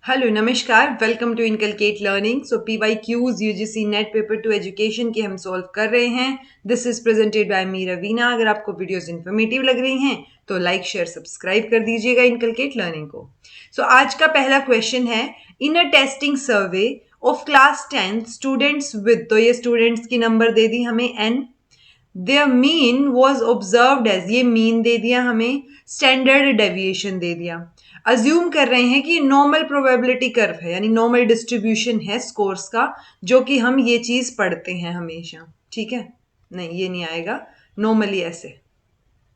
Hello नमस्कार, welcome to inculcate learning. So PYQs UGC net paper to education की हम solve कर रहे हैं। This is presented by me Raveena. अगर आपको वीडियोस इन्फॉर्मेटिव लग रही हैं तो लाइक शेयर सब्सक्राइब कर दीजिएगा इनकलकेट लर्निंग को। आज का पहला क्वेश्चन है, in a testing survey of class 10 students with, तो ये स्टूडेंट्स की नंबर दे दी हमें n, there mean was observed as, ये मीन दे दिया हमें, स्टैंडर्ड डेविएशन दे दिया। अज्यूम कर रहे हैं कि नॉर्मल प्रोबेबिलिटी कर्व है, यानी नॉर्मल डिस्ट्रीब्यूशन है स्कोर्स का, जो कि हम ये चीज पढ़ते हैं हमेशा। ठीक है, नहीं ये नहीं आएगा नॉर्मली ऐसे,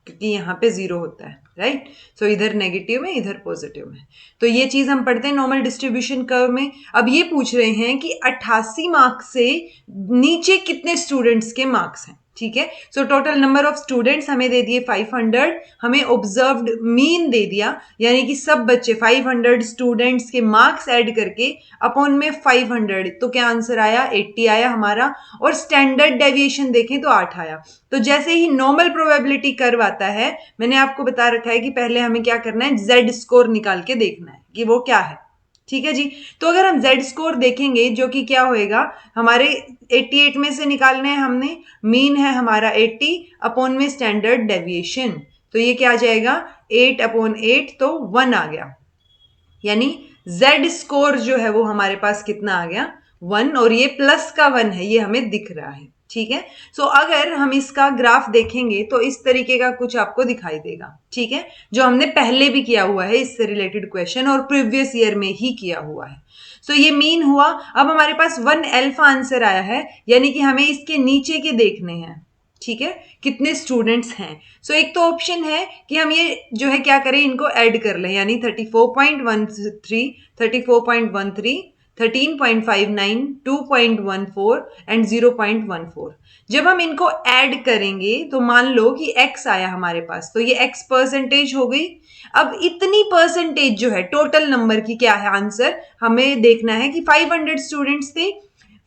क्योंकि यहाँ पे जीरो होता है, राइट। सो इधर नेगेटिव में, इधर पॉजिटिव में, तो ये चीज हम पढ़ते हैं नॉर्मल डिस्ट्रीब्यूशन कर्व में। अब ये पूछ रहे हैं कि 88 मार्क्स से नीचे कितने स्टूडेंट्स के मार्क्स हैं। ठीक है, so total number of students हमें दे दिए 500, हमें ऑब्जर्व्ड मीन दे दिया, यानी कि सब बच्चे 500 स्टूडेंट्स के मार्क्स ऐड करके अपॉन में 500, तो क्या आंसर आया, 80 आया हमारा। और स्टैंडर्ड डेविएशन देखें तो 8 आया। तो जैसे ही नॉर्मल प्रोबेबिलिटी कर्व आता है, मैंने आपको बता रखा है कि पहले हमें क्या करना है, जेड स्कोर निकाल के देखना है कि वो क्या है। ठीक है जी, तो अगर हम जेड स्कोर देखेंगे, जो कि क्या होएगा, हमारे 88 में से निकालने हैं हमने, मीन है हमारा 80 अपॉन में स्टैंडर्ड डेविएशन, तो ये क्या आ जाएगा, 8/8, तो 1 आ गया। यानी जेड स्कोर जो है वो हमारे पास कितना आ गया, 1, और ये प्लस का 1 है, ये हमें दिख रहा है। ठीक है, सो अगर हम इसका ग्राफ देखेंगे तो इस तरीके का कुछ आपको दिखाई देगा। ठीक है, जो हमने पहले भी किया हुआ है इससे रिलेटेड क्वेश्चन, और प्रीवियस ईयर में ही किया हुआ है। सो ये मीन हुआ। अब हमारे पास 1 अल्फा आंसर आया है, यानी कि हमें इसके नीचे के देखने हैं। ठीक है, कितने स्टूडेंट्स हैं। सो एक तो ऑप्शन है कि हम ये जो है क्या करें, इनको ऐड कर लें, यानी 34.13, 34.13, 13.59, 2.14 एंड 0.14। जब हम इनको ऐड करेंगे तो मान लो कि x आया हमारे पास, तो ये x परसेंटेज हो गई। अब इतनी परसेंटेज जो है टोटल नंबर की क्या है आंसर, हमें देखना है कि 500 स्टूडेंट्स थे,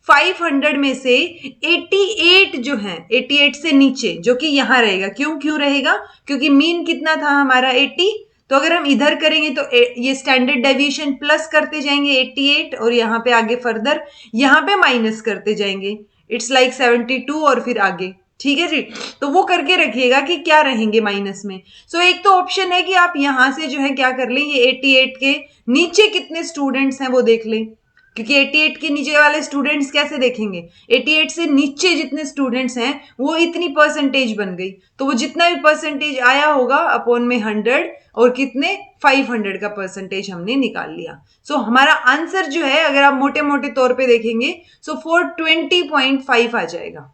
500 में से 88 जो है, 88 से नीचे, जो कि यहां रहेगा, क्यों रहेगा, क्योंकि मीन कितना था हमारा 80, तो अगर हम इधर करेंगे तो ये स्टैंडर्ड डेविएशन प्लस करते जाएंगे 88, और यहाँ पे आगे फर्दर यहाँ पे माइनस करते जाएंगे, इट्स लाइक 72 और फिर आगे। ठीक है जी, तो वो करके रखिएगा कि क्या रहेंगे माइनस में। सो एक तो ऑप्शन है कि आप यहां से जो है क्या कर लें, ये 88 के नीचे कितने स्टूडेंट्स हैं वो देख लें, क्योंकि 88 के नीचे वाले स्टूडेंट्स कैसे देखेंगे, 88 से नीचे जितने स्टूडेंट्स हैं वो इतनी परसेंटेज बन गई, तो वो जितना भी परसेंटेज आया होगा अपॉन में 100, और कितने 500 का परसेंटेज हमने निकाल लिया। सो हमारा आंसर जो है, अगर आप मोटे मोटे तौर पे देखेंगे, सो 420.5 आ जाएगा।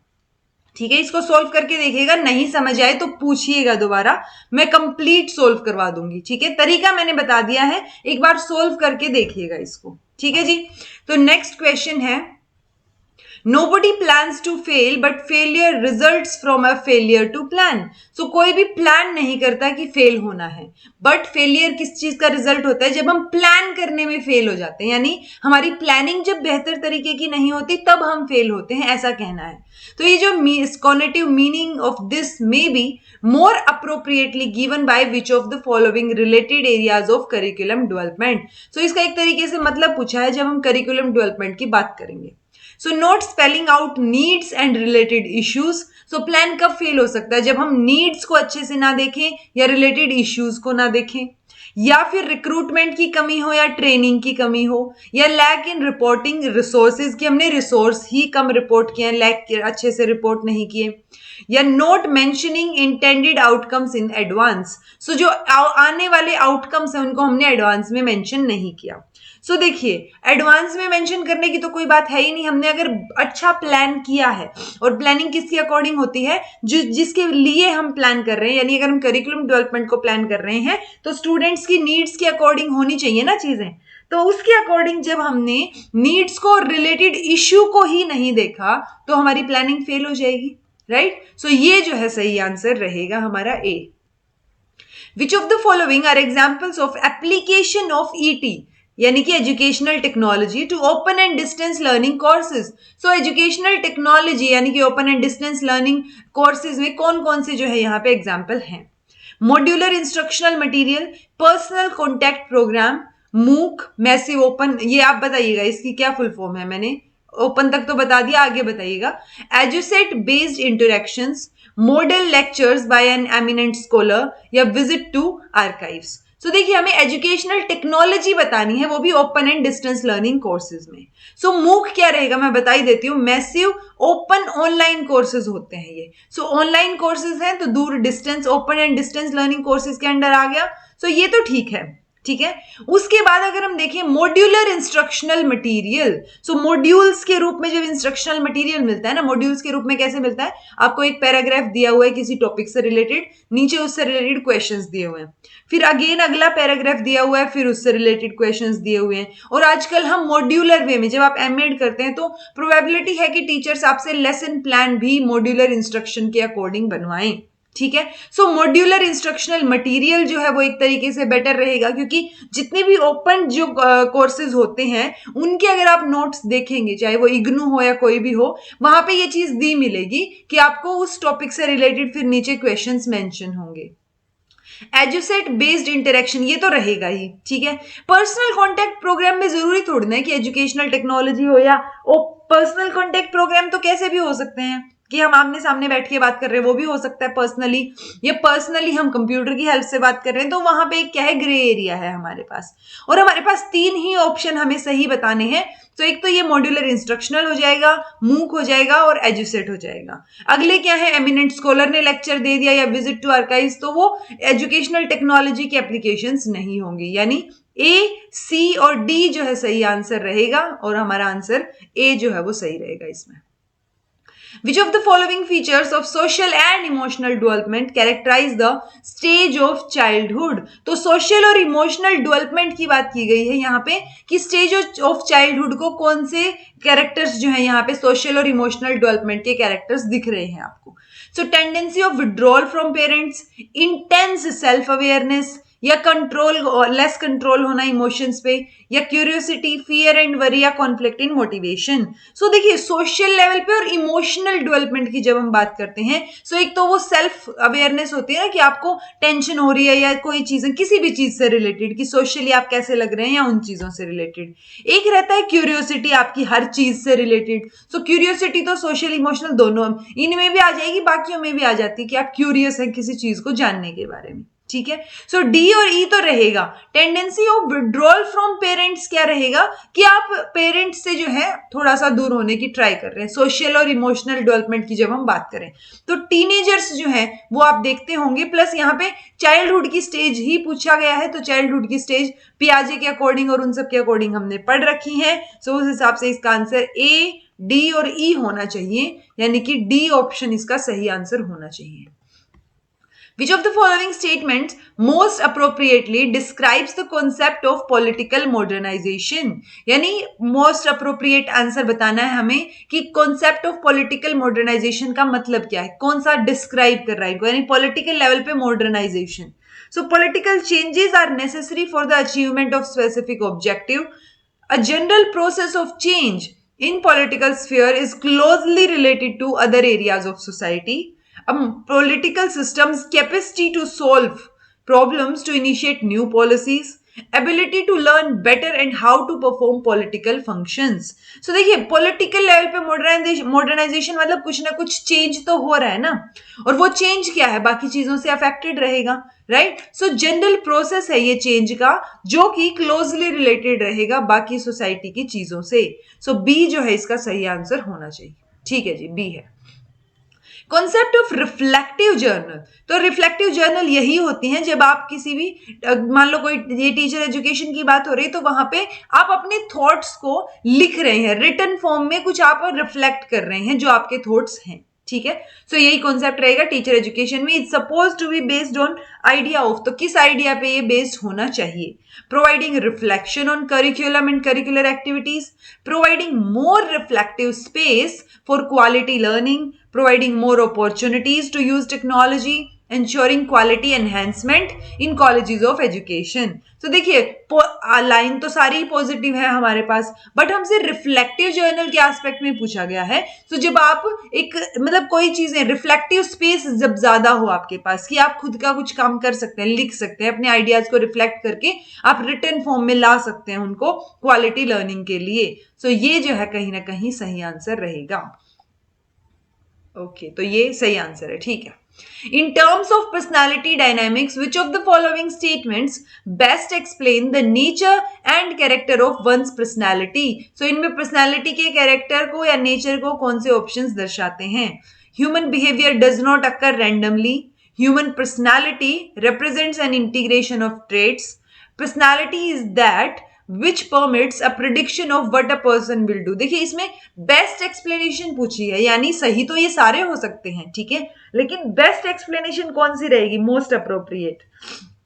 ठीक है, इसको सोल्व करके देखिएगा, नहीं समझ आए तो पूछिएगा दोबारा, मैं कंप्लीट सोल्व करवा दूंगी। ठीक है, तरीका मैंने बता दिया है, एक बार सोल्व करके देखिएगा इसको। ठीक है जी, तो नेक्स्ट क्वेश्चन है, Nobody plans to fail, but failure results from a failure to plan. So कोई भी प्लान नहीं करता कि फेल होना है, बट फेलियर किस चीज का रिजल्ट होता है, जब हम प्लान करने में फेल हो जाते हैं, यानी हमारी प्लानिंग जब बेहतर तरीके की नहीं होती तब हम फेल होते हैं, ऐसा कहना है। तो ये जो cognitive meaning of this may be more appropriately given by which of the following related areas of curriculum development. So इसका एक तरीके से मतलब पूछा है जब हम curriculum development की बात करेंगे। So not spelling out needs and related issues. So plan कब फेल हो सकता है, जब हम नीड्स को अच्छे से ना देखें या रिलेटेड इश्यूज को ना देखें, या फिर रिक्रूटमेंट की कमी हो या ट्रेनिंग की कमी हो, या लैक इन रिपोर्टिंग रिसोर्सेज की हमने रिसोर्स ही कम रिपोर्ट किए, लैक अच्छे से रिपोर्ट नहीं किए, या not mentioning intended outcomes in advance. So जो आने वाले आउटकम्स हैं उनको हमने एडवांस में मेंशन नहीं किया। सो देखिए, एडवांस में मेंशन करने की तो कोई बात है ही नहीं, हमने अगर अच्छा प्लान किया है, और प्लानिंग किसके अकॉर्डिंग होती है, जिसके लिए हम प्लान कर रहे हैं, यानी अगर हम करिकुलम डेवलपमेंट को प्लान कर रहे हैं तो स्टूडेंट्स की नीड्स के अकॉर्डिंग होनी चाहिए ना चीजें, तो उसके अकॉर्डिंग जब हमने नीड्स को रिलेटेड इश्यू को ही नहीं देखा तो हमारी प्लानिंग फेल हो जाएगी, राइट। सो ये जो है सही आंसर रहेगा हमारा A. Which of the following are examples of application of ET, यानी कि educational technology to open and distance learning courses. So educational technology यानी कि open and distance learning courses में कौन कौन से जो है यहाँ पे एग्जाम्पल हैं, modular instructional material, personal contact programme, MOOC, massive open, ये आप बताइएगा इसकी क्या फुल फॉर्म है। मैंने ओपन तक तो बता दिया, आगे बताइएगा। Edusat based interactions, model lectures bye an eminent scholar या विजिट टू आर्काइव्स। सो देखिए, हमें एजुकेशनल टेक्नोलॉजी बतानी है, वो भी open and distance learning courses में। सो मूक क्या रहेगा मैं बता ही देती हूँ। मैसिव ओपन ऑनलाइन कोर्सेज होते हैं ये। सो ऑनलाइन कोर्सेज हैं तो दूर distance, open and distance learning courses के अंडर आ गया। सो ये तो ठीक है, ठीक है। उसके बाद अगर हम देखें मॉड्यूलर इंस्ट्रक्शनल मटेरियल, सो मॉड्यूल्स के रूप में जब इंस्ट्रक्शनल मटेरियल मिलता है ना, मॉड्यूल्स के रूप में कैसे मिलता है, आपको एक पैराग्राफ दिया हुआ है किसी टॉपिक से रिलेटेड, नीचे उससे रिलेटेड क्वेश्चंस दिए हुए हैं, फिर अगेन अगला पैराग्राफ दिया हुआ है, फिर उससे रिलेटेड क्वेश्चंस दिए हुए हैं। और आजकल हम मॉड्यूलर वे में, जब आप एमएड करते हैं तो प्रोबेबिलिटी है कि टीचर्स आपसे लेसन प्लान भी मॉड्यूलर इंस्ट्रक्शन के अकॉर्डिंग बनवाएं, ठीक है। सो मॉड्यूलर इंस्ट्रक्शनल मटेरियल जो है वो एक तरीके से बेटर रहेगा, क्योंकि जितने भी ओपन जो कोर्सेज होते हैं उनके अगर आप नोट्स देखेंगे, चाहे वो इग्नू हो या कोई भी हो, वहां पे ये चीज दी मिलेगी कि आपको उस टॉपिक से रिलेटेड फिर नीचे क्वेश्चंस मेंशन होंगे। एजुसेट बेस्ड इंटरेक्शन, ये तो रहेगा ही, ठीक है। पर्सनल कॉन्टेक्ट प्रोग्राम में जरूरी थोड़ी ना है कि एजुकेशनल टेक्नोलॉजी हो, या पर्सनल कॉन्टेक्ट प्रोग्राम तो कैसे भी हो सकते हैं कि हम आमने सामने बैठ के बात कर रहे हैं, वो भी हो सकता है पर्सनली, या पर्सनली हम कंप्यूटर की हेल्प से बात कर रहे हैं, तो वहां पे क्या है, ग्रे एरिया है हमारे पास। और हमारे पास 3 ही ऑप्शन हमें सही बताने हैं। तो एक तो ये मॉड्यूलर इंस्ट्रक्शनल हो जाएगा, मूक हो जाएगा और एजुसेट हो जाएगा। अगले क्या है, एमिनेंट स्कॉलर ने लेक्चर दे दिया या विजिट टू आर्काइव्स, तो वो एजुकेशनल टेक्नोलॉजी के एप्लीकेशंस नहीं होंगे। यानी ए, सी और डी जो है सही आंसर रहेगा, और हमारा आंसर ए जो है वो सही रहेगा इसमें। Which of the following features of social and emotional development characterize the stage of childhood? तो social और emotional development की बात की गई है यहाँ पे कि stage of childhood को कौन से characters जो है यहाँ पे social और emotional development के characters दिख रहे हैं आपको। So tendency of withdrawal from parents, intense self awareness, या कंट्रोल, लेस कंट्रोल होना इमोशंस पे, या क्यूरियोसिटी, फियर एंड वरी, या कॉन्फ्लिक्ट इन मोटिवेशन। सो देखिए, सोशल लेवल पे और इमोशनल डेवलपमेंट की जब हम बात करते हैं, सो एक तो वो सेल्फ अवेयरनेस होती है ना कि आपको टेंशन हो रही है या कोई चीज, किसी भी चीज से रिलेटेड, कि सोशली आप कैसे लग रहे हैं या उन चीजों से रिलेटेड। एक रहता है क्यूरियोसिटी, आपकी हर चीज से रिलेटेड। सो क्यूरियोसिटी तो सोशल इमोशनल दोनों इनमें भी आ जाएगी, बाकियों में भी आ जाती है कि आप क्यूरियस हैं किसी चीज को जानने के बारे में, ठीक है। सो डी और ई तो रहेगा। Tendency of withdrawal from parents क्या रहेगा कि आप पेरेंट्स से जो है थोड़ा सा दूर होने की ट्राई कर रहे हैं, सोशल और इमोशनल डेवलपमेंट की जब हम बात करें तो टीनेजर्स जो है वो आप देखते होंगे। प्लस यहाँ पे चाइल्डहुड की स्टेज ही पूछा गया है, तो चाइल्डहुड की स्टेज पियाजे के अकॉर्डिंग और उन सब के अकॉर्डिंग हमने पढ़ रखी है। सो उस हिसाब से इसका आंसर ए, डी और ई होना चाहिए, यानी कि डी ऑप्शन इसका सही आंसर होना चाहिए। Which of the following statements most appropriately describes the concept of political modernization? यानी most appropriate आंसर बताना है हमें कि concept of political modernization का मतलब क्या है, कौन सा describe कर रहा है इनको, यानी political level पे modernization. So political changes are necessary for the achievement of specific objective. A general process of change in political sphere is closely related to other areas of society. A political system's capacity to solve problems, to initiate new policies, ability to learn better and how to perform political functions. So देखिए, political level पे modernisation मतलब कुछ ना कुछ change तो हो रहा है ना, और वो चेंज क्या है, बाकी चीजों से अफेक्टेड रहेगा, राइट। सो जनरल प्रोसेस है ये चेंज का, जो कि क्लोजली रिलेटेड रहेगा बाकी सोसाइटी की चीजों से। सो बी जो है इसका सही आंसर होना चाहिए, ठीक है जी, बी है। कॉन्सेप्ट ऑफ रिफ्लेक्टिव जर्नल, तो रिफ्लेक्टिव जर्नल यही होती हैं जब आप किसी भी, मान लो कोई ये टीचर एजुकेशन की बात हो रही है तो वहां पे आप अपने थॉट्स को लिख रहे हैं, रिटन फॉर्म में कुछ आप रिफ्लेक्ट कर रहे हैं जो आपके थॉट्स हैं, ठीक है। सो यही कॉन्सेप्ट रहेगा टीचर एजुकेशन में। It's suppose to be based on idea of, तो किस आइडिया पे ये बेस्ड होना चाहिए। Providing reflection on curriculum and curricular activities, providing more reflective space for quality learning, providing more opportunities to use technology, ensuring quality enhancement in colleges of education. तो देखिए line तो सारी पॉजिटिव है हमारे पास, बट हमसे reflective journal के aspect में पूछा गया है. तो जब आप एक मतलब कोई चीजें रिफ्लेक्टिव स्पेस जब ज्यादा हो आपके पास कि आप खुद का कुछ काम कर सकते हैं, लिख सकते हैं, अपने आइडियाज को रिफ्लेक्ट करके आप रिटन फॉर्म में ला सकते हैं उनको क्वालिटी लर्निंग के लिए. सो ये जो है कहीं ना कहीं सही आंसर रहेगा. ओके, तो ये सही आंसर है. ठीक है. In terms of personality dynamics, which of the following statements best explain the nature and character of one's personality? So इनमें personality के character को या nature को कौन से options दर्शाते हैं? Human behavior does not occur randomly. Human personality represents an integration of traits. Personality is that which permits a prediction of what a person will do. देखिए इसमें बेस्ट एक्सप्लेनेशन पूछी है, यानी सही तो ये सारे हो सकते हैं, ठीक है, लेकिन बेस्ट एक्सप्लेनेशन कौन सी रहेगी, मोस्ट अप्रोप्रिएट.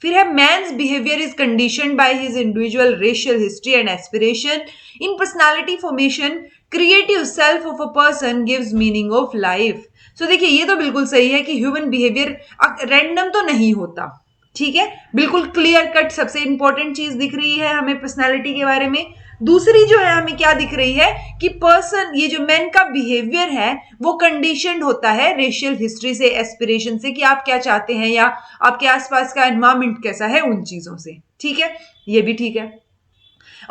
फिर है man's behaviour is conditioned by his individual racial history and aspiration. In personality formation creative self of a person gives meaning of life. So देखिए ये तो बिल्कुल सही है कि ह्यूमन बिहेवियर रैंडम तो नहीं होता, ठीक है, बिल्कुल क्लियर कट सबसे इंपॉर्टेंट चीज दिख रही है हमें पर्सनालिटी के बारे में. दूसरी जो है हमें क्या दिख रही है कि पर्सन, ये जो मैन का बिहेवियर है वो कंडीशनड होता है रेशियल हिस्ट्री से, एस्पिरेशन से, कि आप क्या चाहते हैं या आपके आसपास का एनवायरमेंट कैसा है, उन चीजों से. ठीक है, ये भी ठीक है.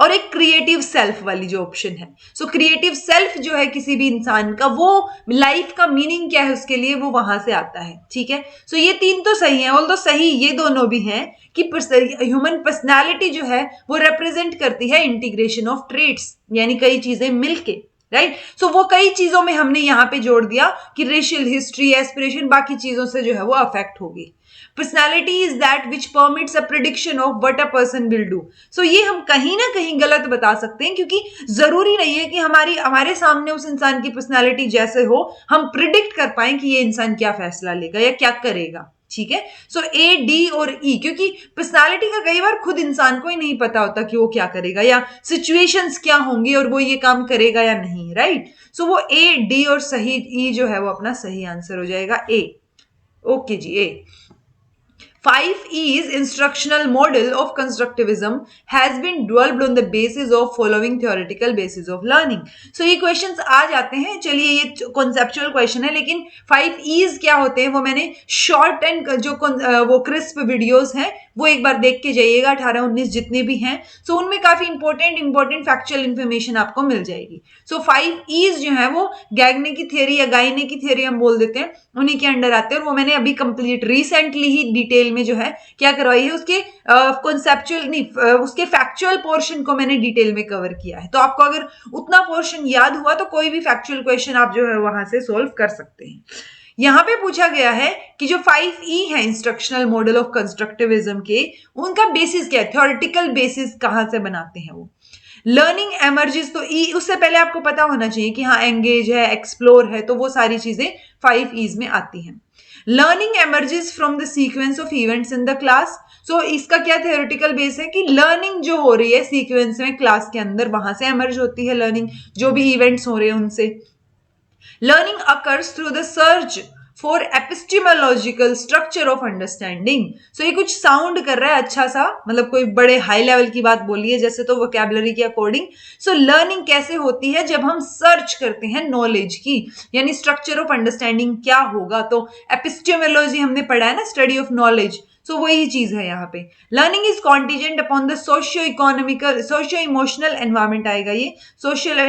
और एक क्रिएटिव सेल्फ वाली जो ऑप्शन है, सो क्रिएटिव सेल्फ जो है किसी भी इंसान का, वो लाइफ का मीनिंग क्या है उसके लिए, वो वहां से आता है. ठीक है, सो ये तीन तो सही है, ऑल्दो सही ये दोनों भी हैं कि ह्यूमन पर्सनालिटी जो है वो रिप्रेजेंट करती है इंटीग्रेशन ऑफ ट्रेट्स, यानी कई चीजें मिलके, राइट. सो वो कई चीजों में हमने यहां पे जोड़ दिया कि रेशियल हिस्ट्री, एस्पिरेशन, बाकी चीजों से जो है वो अफेक्ट होगी. Personality is that which permits a prediction of what a person will do. So ये हम कहीं ना कहीं गलत बता सकते हैं, क्योंकि जरूरी नहीं है कि हमारे सामने उस इंसान की पर्सनैलिटी जैसे हो हम प्रिडिक्ट कर पाए कि ये इंसान क्या फैसला लेगा या क्या करेगा. ठीक है, सो ए, डी और ई, क्योंकि पर्सनालिटी का कई बार खुद इंसान को ही नहीं पता होता कि वो क्या करेगा या सिचुएशंस क्या होंगी और वो ये काम करेगा या नहीं, राइट. सो वो ए, डी और सही ई जो है वो अपना सही आंसर हो जाएगा ए. Okay ji, A. 5E's instructional model of constructivism has been developed on the basis of following theoretical basis of learning. So ये questions आ जाते हैं, चलिए ये conceptual question है, लेकिन 5E's क्या होते हैं वो मैंने short and जो वो crisp videos हैं वो एक बार देख के जाइएगा, 18-19 जितने भी हैं. सो उनमें काफी इंपॉर्टेंट फैक्चुअल इन्फॉर्मेशन आपको मिल जाएगी. सो 5E's जो है वो गैगने की थियरी या गाइने की थियरी हम बोल देते हैं, उन्हीं के अंडर आते हैं, और वो मैंने अभी कंप्लीट रिसेंटली ही डिटेल में जो है क्या करवाई है, उसके कॉन्सेप्चुअल नहीं, उसके फैक्चुअल पोर्शन को मैंने डिटेल में कवर किया है. तो आपको अगर उतना पोर्शन याद हुआ तो कोई भी फैक्चुअल क्वेश्चन आप जो है वहां से सोल्व कर सकते हैं. यहां पे पूछा गया है कि जो 5E है इंस्ट्रक्शनल मॉडल ऑफ कंस्ट्रक्टिविज्म के, उनका बेसिस क्या है, थ्योरेटिकल बेसिस कहां से बनाते हैं वो. लर्निंग एमर्जेस, तो ई उससे पहले आपको पता होना चाहिए कि हाँ एंगेज है, एक्सप्लोर है, तो वो सारी चीजें 5E's में आती हैं. Learning emerges from the sequence of events in the class. So इसका क्या थ्योरेटिकल बेस है कि लर्निंग जो हो रही है सीक्वेंस में क्लास के अंदर, वहां से एमर्ज होती है लर्निंग, जो भी इवेंट्स हो रहे हैं उनसे. Learning occurs through the search for epistemological structure of understanding. So ये कुछ साउंड कर रहा है अच्छा सा, मतलब कोई बड़े हाई लेवल की बात बोली है जैसे, तो वोकैबुलरी के अकॉर्डिंग. सो लर्निंग कैसे होती है, जब हम सर्च करते हैं नॉलेज की, यानी स्ट्रक्चर ऑफ अंडरस्टैंडिंग क्या होगा. तो एपिस्टेमोलॉजी हमने पढ़ा है ना, स्टडी ऑफ नॉलेज. सो वही चीज है यहाँ पे. Learning is contingent upon the socio economical, socio emotional environment आएगा ये, social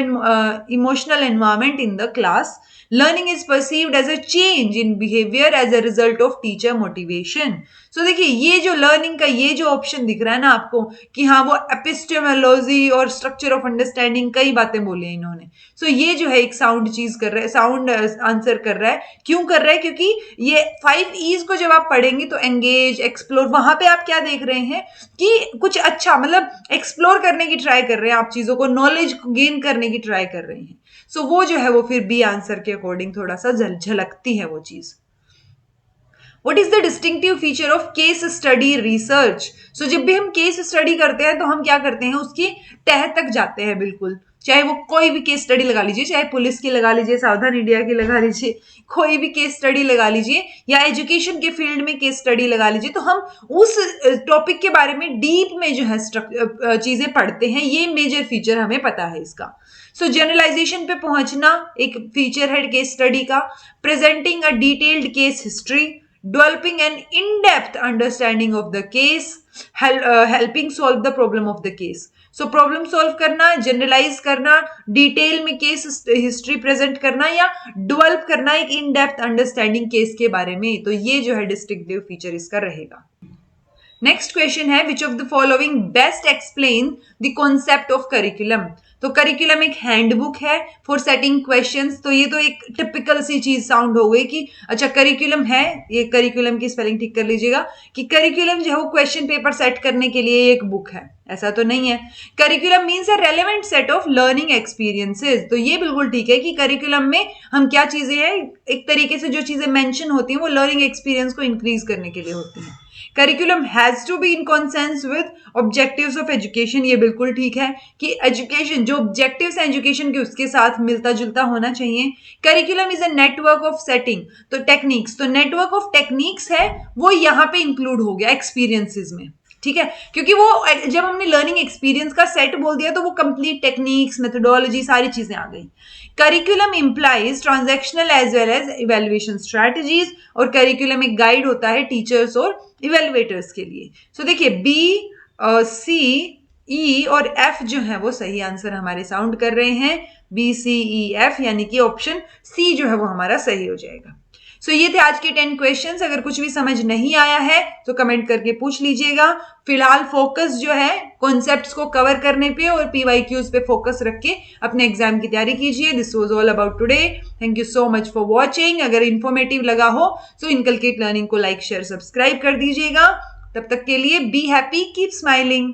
emotional environment in the class. Learning is perceived as a change in behavior as a result of teacher motivation. So देखिए ये जो learning का ये जो option दिख रहा है ना आपको कि हाँ वो एपिस्टेमोलॉजी और स्ट्रक्चर ऑफ अंडरस्टैंडिंग, कई बातें बोली है इन्होंने. सो ये जो है एक साउंड चीज कर रहा है, साउंड आंसर कर रहा है. क्यों कर रहा है, क्योंकि ये 5E's को जब आप पढ़ेंगे तो एंगेज, एक्सप्लोर, वहां पे आप क्या देख रहे हैं कि कुछ अच्छा, मतलब एक्सप्लोर करने की ट्राई कर रहे हैं आप चीजों को, नॉलेज गेन करने की ट्राई कर रहे हैं. सो वो जो है वो फिर बी आंसर के अकॉर्डिंग थोड़ा सा झलकती है वो चीज. What is the distinctive feature of case study research? So जब भी हम केस स्टडी करते हैं तो हम क्या करते हैं, उसकी तह तक जाते हैं बिल्कुल. चाहे वो कोई भी केस स्टडी लगा लीजिए, चाहे पुलिस की लगा लीजिए, सावधान इंडिया की लगा लीजिए, कोई भी केस स्टडी लगा लीजिए, या एजुकेशन के फील्ड में केस स्टडी लगा लीजिए, तो हम उस टॉपिक के बारे में डीप में जो है चीजें पढ़ते हैं। ये मेजर फीचर हमें पता है इसका। सो जनरलाइजेशन पे पहुंचना एक फीचर है केस स्टडी का। Presenting a detailed case history, developing N in depth understanding of the case, helping solve the problem of the case. So problem solve करना, जनरलाइज करना, डिटेल में केस हिस्ट्री प्रेजेंट करना, या develop करना एक in depth understanding case के बारे में। तो ये जो है डिस्टिंक्टिव फीचर इसका रहेगा। नेक्स्ट क्वेश्चन है, विच of the following best explain the concept of curriculum. तो करिकुलम एक हैंडबुक है फॉर सेटिंग क्वेश्चंस। तो ये तो एक टिपिकल सी चीज साउंड हो गई कि अच्छा करिकुलम है, ये करिकुलम की स्पेलिंग ठीक कर लीजिएगा कि करिकुलम जो है वो क्वेश्चन पेपर सेट करने के लिए एक बुक है, ऐसा तो नहीं है। Curriculum means a relevant set of learning experiences. तो ये बिल्कुल ठीक है कि करिकुलम में हम क्या चीजें हैं, एक तरीके से जो चीजें मेंशन होती हैं वो लर्निंग एक्सपीरियंस को इंक्रीज करने के लिए होती हैं। Curriculum has to be in consonance with objectives of education. ये बिल्कुल ठीक है कि एजुकेशन जो ऑब्जेक्टिव्स हैं एजुकेशन के उसके साथ मिलता जुलता होना चाहिए। Curriculum is a network of setting, तो टेक्निक्स, तो नेटवर्क ऑफ टेक्निक्स है वो यहाँ पे इंक्लूड हो गया एक्सपीरियंसेस में, ठीक है, क्योंकि वो जब हमने लर्निंग एक्सपीरियंस का सेट बोल दिया तो वो कंप्लीट टेक्निक्स, मेथोडोलॉजी, सारी चीजें आ गई। Curriculum implies transactional as well as evaluation strategies, और करिकुलम एक गाइड होता है टीचर्स और इवेल्युएटर्स के लिए। सो देखिए बी, सी, ई और एफ जो है वो सही आंसर हमारे साउंड कर रहे हैं, बी सी ई एफ, यानी कि ऑप्शन सी जो है वो हमारा सही हो जाएगा। सो ये थे आज के 10 क्वेश्चंस। अगर कुछ भी समझ नहीं आया है तो कमेंट करके पूछ लीजिएगा। फिलहाल फोकस जो है कॉन्सेप्ट्स को कवर करने पे और पीवाईक्यूज पे फोकस रख के अपने एग्जाम की तैयारी कीजिए। This was all about today. Thank you so much for watching. अगर इन्फॉर्मेटिव लगा हो तो इनकलकेट लर्निंग को लाइक, शेयर, सब्सक्राइब कर दीजिएगा। तब तक के लिए बी हैप्पी, कीप स्माइलिंग।